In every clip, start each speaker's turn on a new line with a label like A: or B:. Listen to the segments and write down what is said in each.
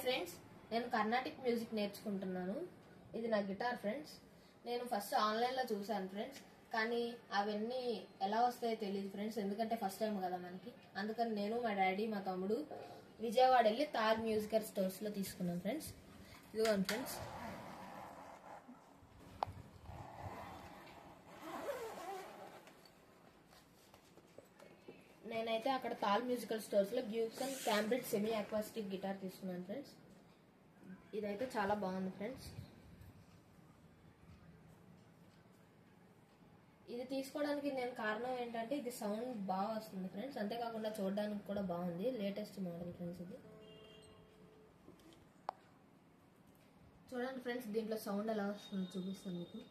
A: Friends, నేను Carnatic music నేర్చుకుంటున్నాను. ఇది నా గిటార్ ఫ్రెండ్స్. నేను ఫస్ట్ ఆన్లైన్లో చూశాను ఫ్రెండ్స్, కానీ అవన్నీ ఎలా వస్తాయో తెలియదు ఫ్రెండ్స్, ఎందుకంటే ఫస్ట్ టైం కదా మనకి. అందుకని నేను, మా డాడీ, మా తమ్ముడు విజయవాడ వెళ్ళి తార్ మ్యూజికల్ స్టోర్స్లో తీసుకున్నాం ఫ్రెండ్స్. ఇదిగోండి ఫ్రెండ్స్. నేనైతే అక్కడ తాల్ మ్యూజికల్ స్టోర్స్లో గ్యూబ్సన్ క్యాంబ్రిడ్జ్ సెమీ అక్వాస్టిక్ గిటార్ తీసుకున్నాను ఫ్రెండ్స్. ఇదైతే చాలా బాగుంది ఫ్రెండ్స్. ఇది తీసుకోవడానికి నేను కారణం ఏంటంటే ఇది సౌండ్ బాగా వస్తుంది ఫ్రెండ్స్, అంతేకాకుండా చూడడానికి కూడా బాగుంది. లేటెస్ట్ మోడల్ ఫ్రెండ్స్ ఇది. చూడండి ఫ్రెండ్స్, దీంట్లో సౌండ్ ఎలా వస్తుందో చూపిస్తాను మీకు.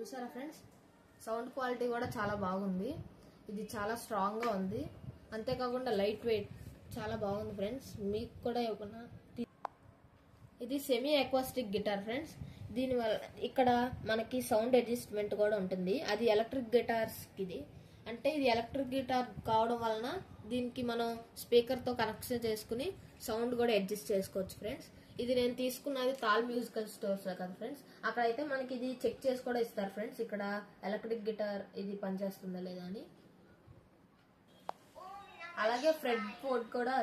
A: చూసారా ఫ్రెండ్స్, సౌండ్ క్వాలిటీ కూడా చాలా బాగుంది. ఇది చాలా స్ట్రాంగ్గా ఉంది, అంతేకాకుండా లైట్ వెయిట్ చాలా బాగుంది ఫ్రెండ్స్. మీకు కూడా ఏమన్నా. ఇది సెమీ అక్వాస్టిక్ గిటార్ ఫ్రెండ్స్. దీనివల్ల ఇక్కడ మనకి సౌండ్ అడ్జస్ట్మెంట్ కూడా ఉంటుంది. అది ఎలక్ట్రిక్ గిటార్స్కి ఇది. అంటే ఇది ఎలక్ట్రిక్ గిటార్ కావడం వలన దీనికి మనం స్పీకర్తో కనెక్షన్ చేసుకుని సౌండ్ కూడా అడ్జస్ట్ చేసుకోవచ్చు ఫ్రెండ్స్. ఇది నేను తీసుకున్నది తాల్ మ్యూజికల్ స్టోర్స్ కదా ఫ్రెండ్స్. అక్కడైతే మనకి ఇది చెక్ చేసి కూడా ఇస్తారు ఫ్రెండ్స్, ఇక్కడ ఎలక్ట్రిక్ గిటార్ ఇది పనిచేస్తుందా లేదా అని. అలాగే ఫ్రెడ్ బోర్డ్ కూడా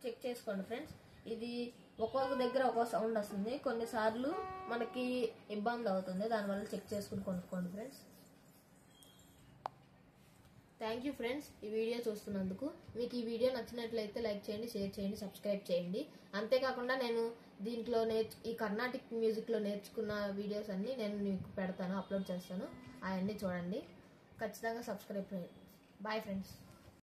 A: చెక్ చేసుకోండి ఫ్రెండ్స్. ఇది ఒక్కొక్క దగ్గర ఒక్కొక్క సౌండ్ వస్తుంది, కొన్నిసార్లు మనకి ఇబ్బంది అవుతుంది, దానివల్ల చెక్ చేసుకుని కొనుక్కోండి ఫ్రెండ్స్. థ్యాంక్ యూ ఫ్రెండ్స్ ఈ వీడియో చూస్తున్నందుకు. మీకు ఈ వీడియో నచ్చినట్లయితే లైక్ చేయండి, షేర్ చేయండి, సబ్స్క్రైబ్ చేయండి. అంతేకాకుండా నేను దీంట్లో ఈ కర్ణాటిక్ మ్యూజిక్లో నేర్చుకున్న వీడియోస్ అన్నీ నేను మీకు పెడతాను, అప్లోడ్ చేస్తాను. అవన్నీ చూడండి, ఖచ్చితంగా సబ్స్క్రైబ్ చేయండి. Bye friends.